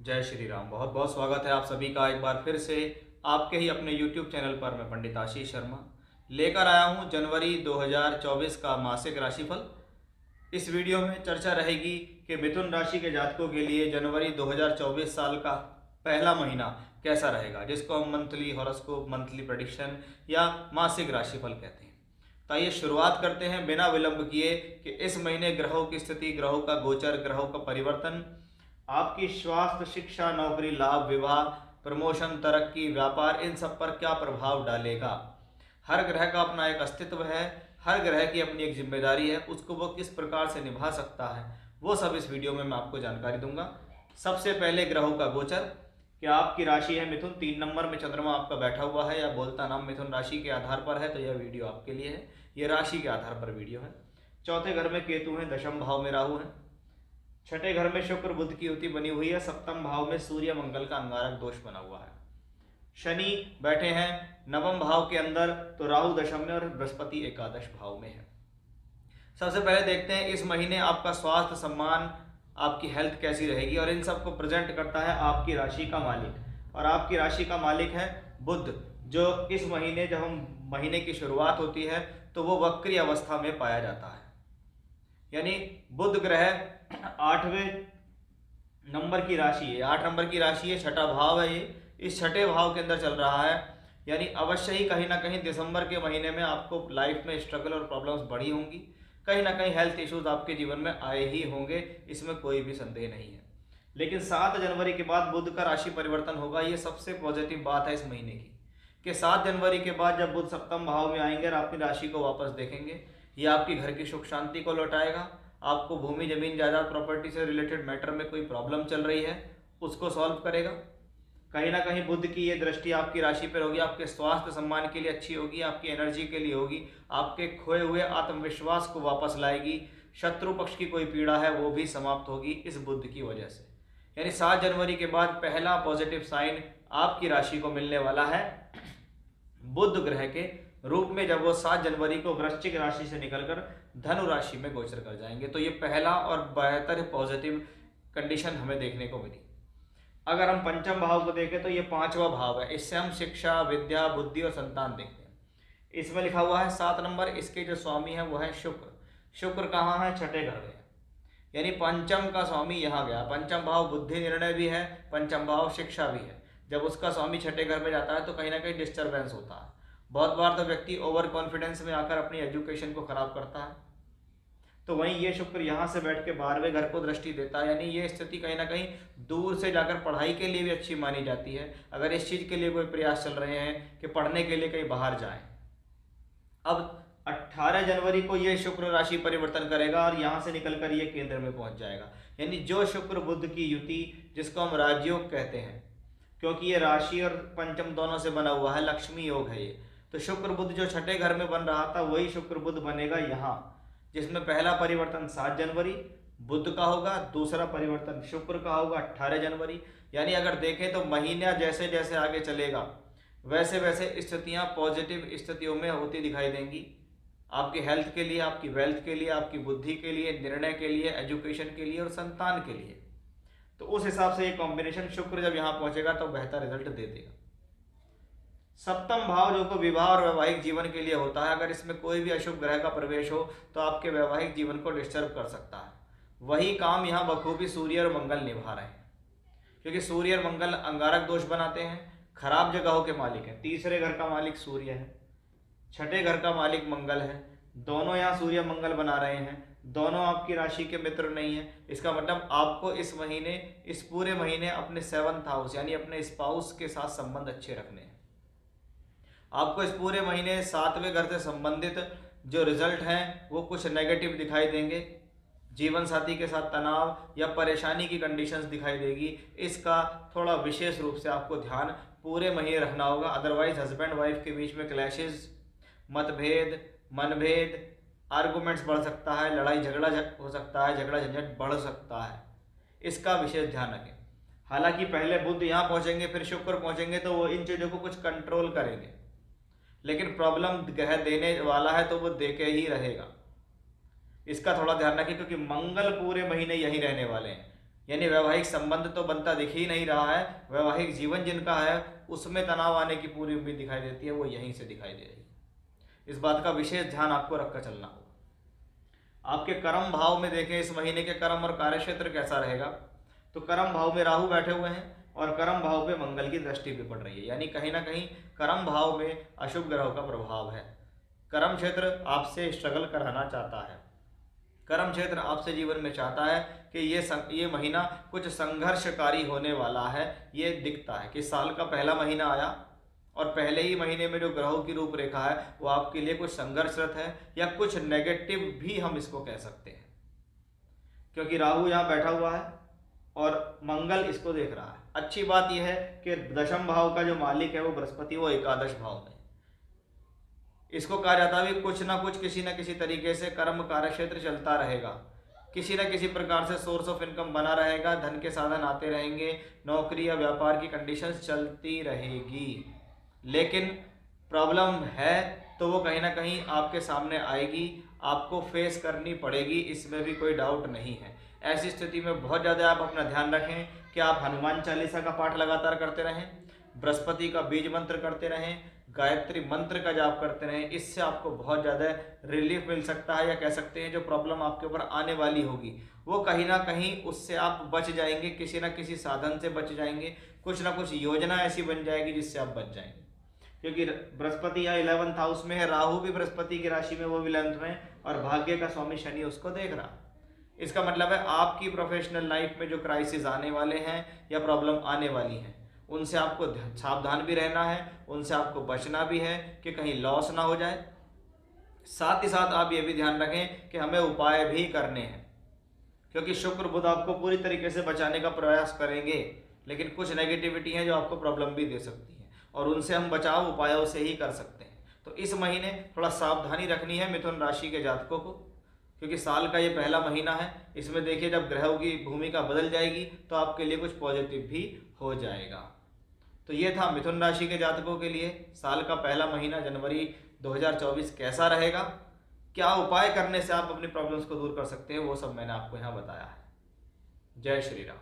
जय श्री राम। बहुत बहुत स्वागत है आप सभी का एक बार फिर से आपके ही अपने YouTube चैनल पर। मैं पंडित आशीष शर्मा लेकर आया हूँ जनवरी 2024 का मासिक राशिफल। इस वीडियो में चर्चा रहेगी कि मिथुन राशि के जातकों के लिए जनवरी 2024 साल का पहला महीना कैसा रहेगा, जिसको हम मंथली हॉरोस्कोप, मंथली प्रेडिक्शन या मासिक राशिफल कहते हैं। तो आइए शुरुआत करते हैं बिना विलंब किए कि इस महीने ग्रहों की स्थिति, ग्रहों का गोचर, ग्रहों का परिवर्तन आपकी स्वास्थ्य, शिक्षा, नौकरी, लाभ, विवाह, प्रमोशन, तरक्की, व्यापार, इन सब पर क्या प्रभाव डालेगा। हर ग्रह का अपना एक अस्तित्व है, हर ग्रह की अपनी एक जिम्मेदारी है, उसको वो किस प्रकार से निभा सकता है वो सब इस वीडियो में मैं आपको जानकारी दूंगा। सबसे पहले ग्रहों का गोचर कि आपकी राशि है मिथुन, 3 नंबर में चंद्रमा आपका बैठा हुआ है या बोलता नाम मिथुन राशि के आधार पर है, तो यह वीडियो आपके लिए है। ये राशि के आधार पर वीडियो है। चौथे घर में केतु है, दशम भाव में राहु है, छठे घर में शुक्र बुध की युति बनी हुई है, सप्तम भाव में सूर्य मंगल का अंगारक दोष बना हुआ है। शनि बैठे हैं नवम भाव के अंदर, तो राहु दशम में और बृहस्पति एकादश भाव में है। सबसे पहले देखते हैं इस महीने आपका स्वास्थ्य, सम्मान, आपकी हेल्थ कैसी रहेगी, और इन सबको प्रेजेंट करता है आपकी राशि का मालिक। और आपकी राशि का मालिक है बुध, जो इस महीने, जब हम महीने की शुरुआत होती है तो वो वक्री अवस्था में पाया जाता है। यानी बुध ग्रह 8वें नंबर की राशि है, 8 नंबर की राशि है, छठा भाव है ये, इस छठे भाव के अंदर चल रहा है। यानी अवश्य ही कहीं ना कहीं दिसंबर के महीने में आपको लाइफ में स्ट्रगल और प्रॉब्लम्स बढ़ी होंगी, कहीं ना कहीं हेल्थ इश्यूज आपके जीवन में आए ही होंगे, इसमें कोई भी संदेह नहीं है। लेकिन 7 जनवरी के बाद बुध का राशि परिवर्तन होगा। ये सबसे पॉजिटिव बात है इस महीने की कि 7 जनवरी के बाद जब बुध सप्तम भाव में आएंगे और अपनी राशि को वापस देखेंगे, ये आपकी घर की सुख शांति को लौटाएगा। आपको भूमि, जमीन, जायदाद, प्रॉपर्टी से रिलेटेड मैटर में कोई प्रॉब्लम चल रही है उसको सॉल्व करेगा। कहीं ना कहीं बुध की ये दृष्टि आपकी राशि पर होगी, आपके स्वास्थ्य सम्मान के लिए अच्छी होगी, आपकी एनर्जी के लिए होगी, आपके खोए हुए आत्मविश्वास को वापस लाएगी। शत्रु पक्ष की कोई पीड़ा है वो भी समाप्त होगी इस बुध की वजह से। यानी 7 जनवरी के बाद पहला पॉजिटिव साइन आपकी राशि को मिलने वाला है बुध ग्रह के रूप में, जब वो 7 जनवरी को वृश्चिक राशि से निकलकर धनु राशि में गोचर कर जाएंगे। तो ये पहला और बेहतर पॉजिटिव कंडीशन हमें देखने को मिली। अगर हम पंचम भाव को देखें तो ये 5वां भाव है, इससे हम शिक्षा, विद्या, बुद्धि और संतान देखते हैं। इसमें लिखा हुआ है 7 नंबर, इसके जो स्वामी है वो है शुक्र। शुक्र कहाँ है? छठे घर में। यानी पंचम का स्वामी यहाँ गया। पंचम भाव बुद्धि निर्णय भी है, पंचम भाव शिक्षा भी है। जब उसका स्वामी छठे घर में जाता है तो कहीं ना कहीं डिस्टर्बेंस होता है। बहुत बार तो व्यक्ति ओवर कॉन्फिडेंस में आकर अपनी एजुकेशन को खराब करता है, तो वहीं ये शुक्र यहाँ से बैठ के 12वें घर को दृष्टि देता है। यानी ये स्थिति कहीं ना कहीं दूर से जाकर पढ़ाई के लिए भी अच्छी मानी जाती है, अगर इस चीज़ के लिए कोई प्रयास चल रहे हैं कि पढ़ने के लिए कहीं बाहर जाएं। अब 18 जनवरी को ये शुक्र राशि परिवर्तन करेगा और यहाँ से निकलकर ये केंद्र में पहुँच जाएगा। यानी जो शुक्र बुध की युति, जिसको हम राजयोग कहते हैं, क्योंकि ये राशि और पंचम दोनों से बना हुआ है, लक्ष्मी योग है ये, तो शुक्र बुध जो छठे घर में बन रहा था वही शुक्र बुध बनेगा यहाँ, जिसमें पहला परिवर्तन 7 जनवरी बुध का होगा, दूसरा परिवर्तन शुक्र का होगा 18 जनवरी। यानी अगर देखें तो महीना जैसे जैसे आगे चलेगा वैसे वैसे स्थितियाँ पॉजिटिव स्थितियों में होती दिखाई देंगी, आपकी हेल्थ के लिए, आपकी वेल्थ के लिए, आपकी बुद्धि के लिए, निर्णय के लिए, एजुकेशन के लिए और संतान के लिए। तो उस हिसाब से ये कॉम्बिनेशन शुक्र जब यहाँ पहुंचेगा तो बेहतर रिजल्ट दे देगा। सप्तम भाव जो को विवाह और वैवाहिक जीवन के लिए होता है, अगर इसमें कोई भी अशुभ ग्रह का प्रवेश हो तो आपके वैवाहिक जीवन को डिस्टर्ब कर सकता है। वही काम यहाँ बखूबी सूर्य और मंगल निभा रहे हैं, क्योंकि सूर्य और मंगल अंगारक दोष बनाते हैं, खराब जगहों के मालिक है। तीसरे घर का मालिक सूर्य है, छठे घर का मालिक मंगल है, दोनों यहाँ सूर्य मंगल बना रहे हैं, दोनों आपकी राशि के मित्र नहीं है। इसका मतलब आपको इस महीने, इस पूरे महीने अपने 7th हाउस यानी अपने स्पाउस के साथ संबंध अच्छे रखने हैं। आपको इस पूरे महीने 7वें घर से संबंधित जो रिजल्ट हैं वो कुछ नेगेटिव दिखाई देंगे। जीवन साथी के साथ तनाव या परेशानी की कंडीशंस दिखाई देगी, इसका थोड़ा विशेष रूप से आपको ध्यान पूरे महीने रखना होगा। अदरवाइज हस्बैंड वाइफ के बीच में क्लैशेस, मतभेद, मनभेद, आर्गूमेंट्स बढ़ सकता है, लड़ाई झगड़ा हो सकता है, झगड़ा झंझट बढ़ सकता है, इसका विशेष ध्यान रखें। हालांकि पहले बुध यहाँ पहुँचेंगे फिर शुक्र पहुँचेंगे तो वो इन चीज़ों को कुछ कंट्रोल करेंगे, लेकिन प्रॉब्लम ग्रह देने वाला है तो वो देके ही रहेगा, इसका थोड़ा ध्यान रखें। क्योंकि मंगल पूरे महीने यहीं रहने वाले हैं, यानी वैवाहिक संबंध तो बनता दिख ही नहीं रहा है, वैवाहिक जीवन जिनका है उसमें तनाव आने की पूरी उम्मीद दिखाई देती है, वो यहीं से दिखाई दे रही है। इस बात का विशेष ध्यान आपको रखकर चलना होगा। आपके कर्म भाव में देखें इस महीने के कर्म और कार्य क्षेत्र कैसा रहेगा, तो कर्म भाव में राहु बैठे हुए हैं और कर्म भाव पे मंगल की दृष्टि भी पड़ रही है, यानी कहीं ना कहीं कर्म भाव में अशुभ ग्रहों का प्रभाव है। कर्म क्षेत्र आपसे स्ट्रगल कराना चाहता है, कर्म क्षेत्र आपसे जीवन में चाहता है कि ये महीना कुछ संघर्षकारी होने वाला है। ये दिखता है कि साल का पहला महीना आया और पहले ही महीने में जो ग्रहों की रूपरेखा है वो आपके लिए कुछ संघर्षरत है या कुछ नेगेटिव भी हम इसको कह सकते हैं, क्योंकि राहु यहाँ बैठा हुआ है और मंगल इसको देख रहा है। अच्छी बात यह है कि दशम भाव का जो मालिक है वो बृहस्पति, वो एकादश भाव में। इसको कहा जाता है कुछ ना कुछ किसी न किसी तरीके से कर्म कार्य क्षेत्र चलता रहेगा, किसी न किसी प्रकार से सोर्स ऑफ इनकम बना रहेगा, धन के साधन आते रहेंगे, नौकरी या व्यापार की कंडीशंस चलती रहेगी। लेकिन प्रॉब्लम है तो वो कहीं ना कहीं आपके सामने आएगी, आपको फेस करनी पड़ेगी, इसमें भी कोई डाउट नहीं है। ऐसी स्थिति में बहुत ज़्यादा आप अपना ध्यान रखें कि आप हनुमान चालीसा का पाठ लगातार करते रहें, बृहस्पति का बीज मंत्र करते रहें, गायत्री मंत्र का जाप करते रहें। इससे आपको बहुत ज़्यादा रिलीफ मिल सकता है, या कह सकते हैं जो प्रॉब्लम आपके ऊपर आने वाली होगी वो कहीं ना कहीं उससे आप बच जाएंगे, किसी ना किसी साधन से बच जाएंगे, कुछ ना कुछ योजना ऐसी बन जाएगी जिससे आप बच जाएंगे। क्योंकि बृहस्पति या 11th हाउस में है, राहु भी बृहस्पति की राशि में, वो भी 11th में, और भाग्य का स्वामी शनि उसको देख रहा। इसका मतलब है आपकी प्रोफेशनल लाइफ में जो क्राइसिस आने वाले हैं या प्रॉब्लम आने वाली हैं उनसे आपको सावधान भी रहना है, उनसे आपको बचना भी है कि कहीं लॉस ना हो जाए। साथ ही साथ आप ये भी ध्यान रखें कि हमें उपाय भी करने हैं, क्योंकि शुक्र बुध आपको पूरी तरीके से बचाने का प्रयास करेंगे, लेकिन कुछ नेगेटिविटी है जो आपको प्रॉब्लम भी दे सकती है और उनसे हम बचाव उपायों से ही कर सकते हैं। तो इस महीने थोड़ा सावधानी रखनी है मिथुन राशि के जातकों को, क्योंकि साल का ये पहला महीना है। इसमें देखिए जब ग्रहों की भूमिका बदल जाएगी तो आपके लिए कुछ पॉजिटिव भी हो जाएगा। तो ये था मिथुन राशि के जातकों के लिए साल का पहला महीना जनवरी 2024 कैसा रहेगा, क्या उपाय करने से आप अपनी प्रॉब्लम्स को दूर कर सकते हैं, वो सब मैंने आपको यहाँ बताया है। जय श्री राम।